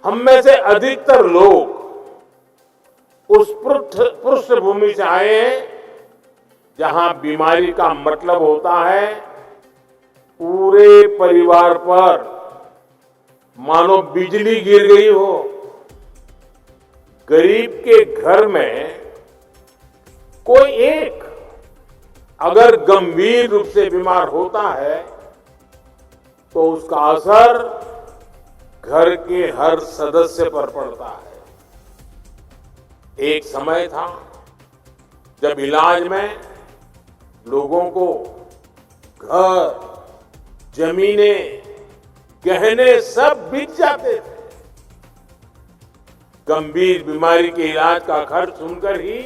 हम में से अधिकतर लोग उस पृष्ठभूमि से आए हैं जहां बीमारी का मतलब होता है पूरे परिवार पर मानो बिजली गिर गई हो। गरीब के घर में कोई एक अगर गंभीर रूप से बीमार होता है तो उसका असर घर के हर सदस्य पर पड़ता है। एक समय था जब इलाज में लोगों को घर, जमीनें, गहने सब बिक जाते थे। गंभीर बीमारी के इलाज का खर्च सुनकर ही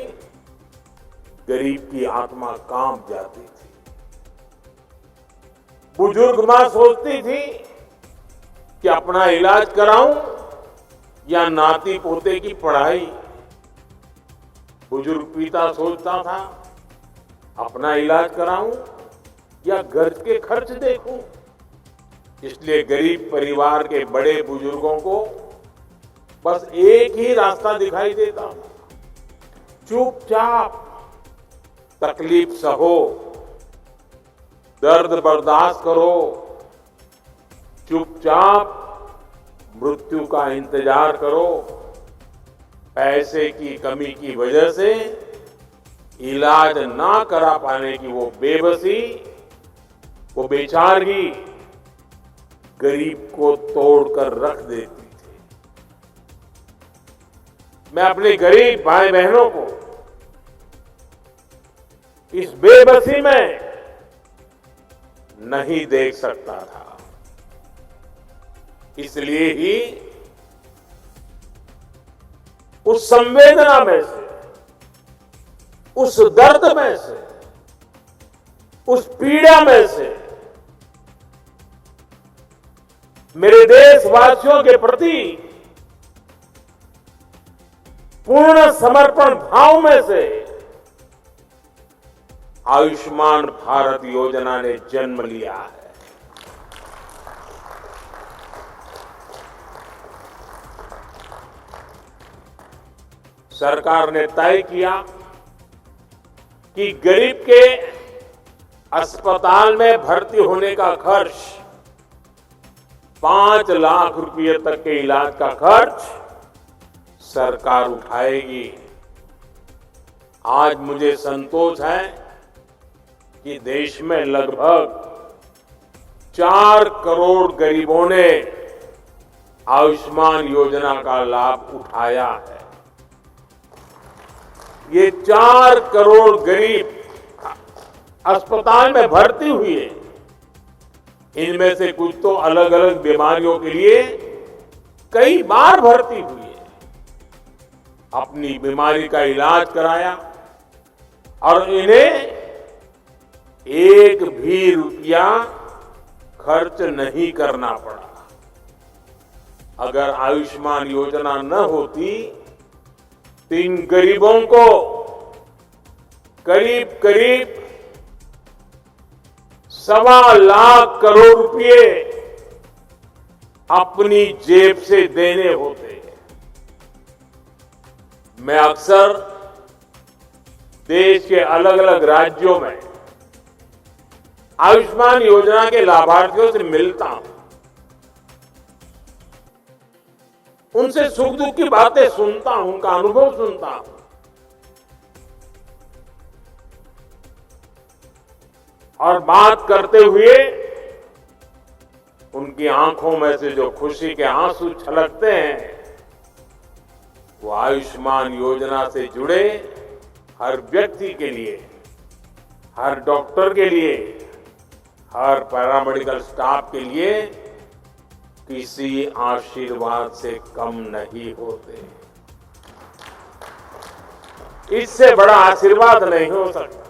गरीब की आत्मा कांप जाती थी। बुजुर्ग मां सोचती थी कि अपना इलाज कराऊं या नाती पोते की पढ़ाई। बुजुर्ग पिता सोचता था अपना इलाज कराऊं या घर के खर्च देखूं। इसलिए गरीब परिवार के बड़े बुजुर्गों को बस एक ही रास्ता दिखाई देता था, चुपचाप तकलीफ सहो, दर्द बर्दाश्त करो, चुपचाप मृत्यु का इंतजार करो। पैसे की कमी की वजह से इलाज ना करा पाने की वो बेबसी, वो बेचारगी गरीब को तोड़कर रख देती थी। मैं अपने गरीब भाई बहनों को इस बेबसी में नहीं देख सकता था। इसलिए ही उस संवेदना में से, उस दर्द में से, उस पीड़ा में से मेरे देशवासियों के प्रति पूर्ण समर्पण भाव में से आयुष्मान भारत योजना ने जन्म लिया है। सरकार ने तय किया कि गरीब के अस्पताल में भर्ती होने का खर्च 5 लाख रुपए तक के इलाज का खर्च सरकार उठाएगी। आज मुझे संतोष है कि देश में लगभग 4 करोड़ गरीबों ने आयुष्मान योजना का लाभ उठाया है। ये 4 करोड़ गरीब अस्पताल में भर्ती हुए। इनमें से कुछ तो अलग अलग बीमारियों के लिए कई बार भर्ती हुए, अपनी बीमारी का इलाज कराया और इन्हें एक भी रुपया खर्च नहीं करना पड़ा। अगर आयुष्मान योजना न होती तो इन गरीबों को करीब करीब 1.25 लाख करोड़ रुपए अपनी जेब से देने होते हैं। मैं अक्सर देश के अलग अलग राज्यों में आयुष्मान योजना के लाभार्थियों से मिलता हूं, उनसे सुख दुख की बातें सुनता हूं, उनका अनुभव सुनता हूं। और बात करते हुए उनकी आंखों में से जो खुशी के आंसू छलकते हैं वो आयुष्मान योजना से जुड़े हर व्यक्ति के लिए, हर डॉक्टर के लिए, हर पैरामेडिकल स्टाफ के लिए किसी आशीर्वाद से कम नहीं होते। इससे बड़ा आशीर्वाद नहीं हो सकता।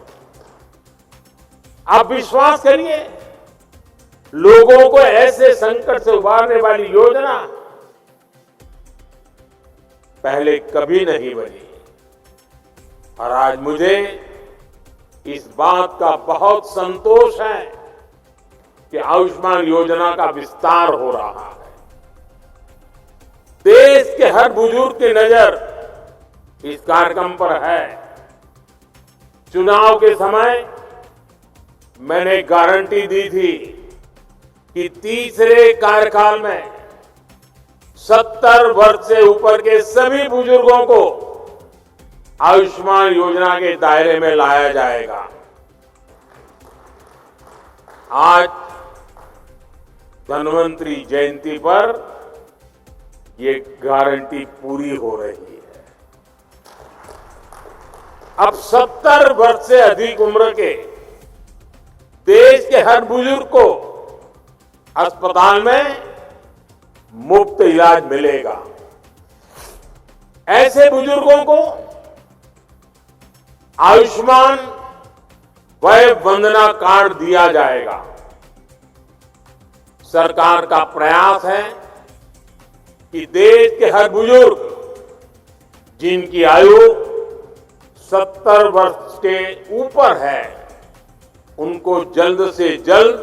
आप विश्वास करिए, लोगों को ऐसे संकट से उबारने वाली योजना पहले कभी नहीं बनी। और आज मुझे इस बात का बहुत संतोष है कि आयुष्मान योजना का विस्तार हो रहा है। देश के हर बुजुर्ग की नजर इस कार्यक्रम पर है। चुनाव के समय मैंने गारंटी दी थी कि तीसरे कार्यकाल में 70 वर्ष से ऊपर के सभी बुजुर्गों को आयुष्मान योजना के दायरे में लाया जाएगा। आज धन्वंतरी जयंती पर ये गारंटी पूरी हो रही है। अब 70 वर्ष से अधिक उम्र के देश के हर बुजुर्ग को अस्पताल में मुफ्त इलाज मिलेगा। ऐसे बुजुर्गों को आयुष्मान वय वंदना कार्ड दिया जाएगा। सरकार का प्रयास है कि देश के हर बुजुर्ग जिनकी आयु 70 वर्ष के ऊपर है उनको जल्द से जल्द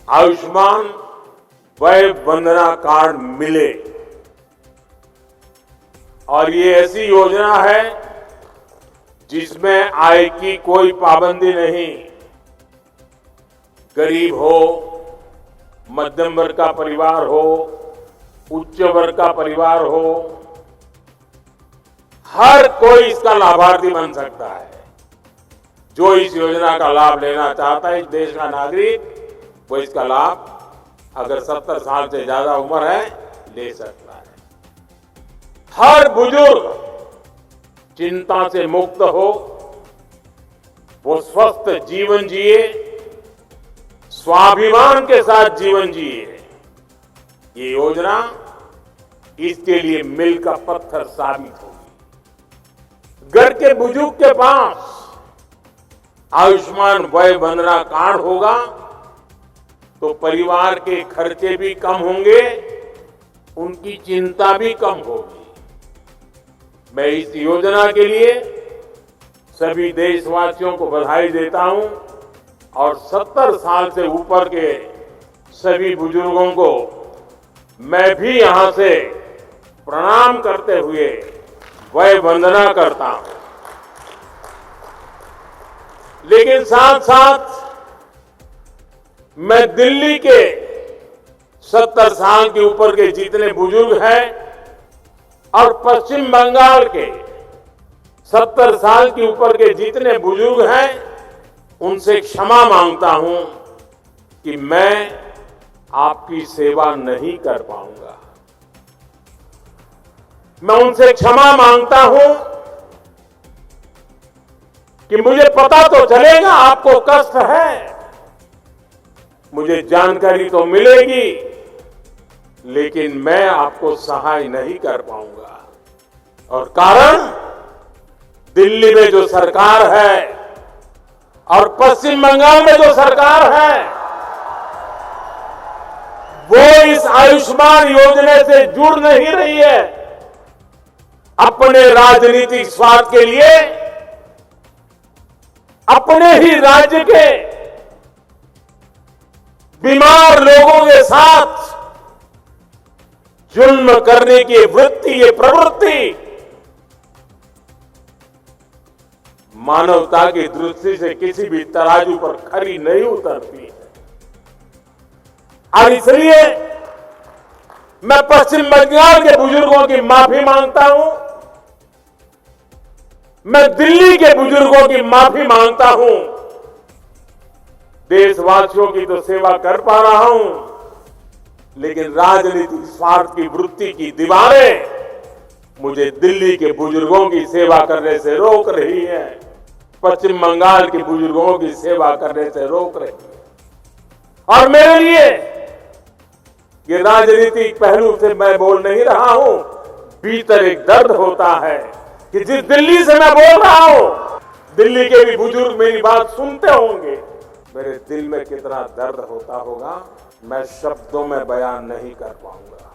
आयुष्मान वय वंदना कार्ड मिले। और ये ऐसी योजना है जिसमें आय की कोई पाबंदी नहीं। गरीब हो, मध्यम वर्ग का परिवार हो, उच्च वर्ग का परिवार हो, हर कोई इसका लाभार्थी बन सकता है। जो इस योजना का लाभ लेना चाहता है, इस देश का नागरिक, वो इसका लाभ अगर 70 साल से ज्यादा उम्र है ले सकता है। हर बुजुर्ग चिंता से मुक्त हो, वो स्वस्थ जीवन जिए, स्वाभिमान के साथ जीवन जिए। ये योजना इसके लिए मील का पत्थर साबित होगी। घर के बुजुर्ग के पास आयुष्मान वय वंदना कार्ड होगा तो परिवार के खर्चे भी कम होंगे, उनकी चिंता भी कम होगी। मैं इस योजना के लिए सभी देशवासियों को बधाई देता हूं और 70 साल से ऊपर के सभी बुजुर्गों को मैं भी यहां से प्रणाम करते हुए वय वंदना करता हूं। लेकिन साथ साथ मैं दिल्ली के 70 साल के ऊपर के जितने बुजुर्ग हैं और पश्चिम बंगाल के 70 साल के ऊपर के जितने बुजुर्ग हैं उनसे क्षमा मांगता हूं कि मैं आपकी सेवा नहीं कर पाऊंगा। मैं उनसे क्षमा मांगता हूं कि मुझे पता तो चलेगा आपको कष्ट है, मुझे जानकारी तो मिलेगी, लेकिन मैं आपको सहाय नहीं कर पाऊंगा। और कारण दिल्ली में जो सरकार है और पश्चिम बंगाल में जो सरकार है वो इस आयुष्मान योजना से जुड़ नहीं रही है। अपने राजनीतिक स्वार्थ के लिए अपने ही राज्य के बीमार लोगों के साथ जुल्म करने की वृत्ति, ये प्रवृत्ति मानवता की दृष्टि से किसी भी तराजू पर खरी नहीं उतरती है। और इसलिए मैं पश्चिम बंगाल के बुजुर्गों की माफी मांगता हूं, मैं दिल्ली के बुजुर्गों की माफी मांगता हूं। देशवासियों की तो सेवा कर पा रहा हूं, लेकिन राजनीतिक स्वार्थ की वृत्ति की दीवारें मुझे दिल्ली के बुजुर्गों की सेवा करने से रोक रही है, पश्चिम बंगाल के बुजुर्गों की सेवा करने से रोक रही है। और मेरे लिए ये राजनीतिक पहलू से मैं बोल नहीं रहा हूं, भीतर एक दर्द होता है कि जिस दिल्ली से मैं बोल रहा हूं, दिल्ली के भी बुजुर्ग मेरी बात सुनते होंगे। मेरे दिल में कितना दर्द होता होगा, मैं शब्दों में बयान नहीं कर पाऊंगा।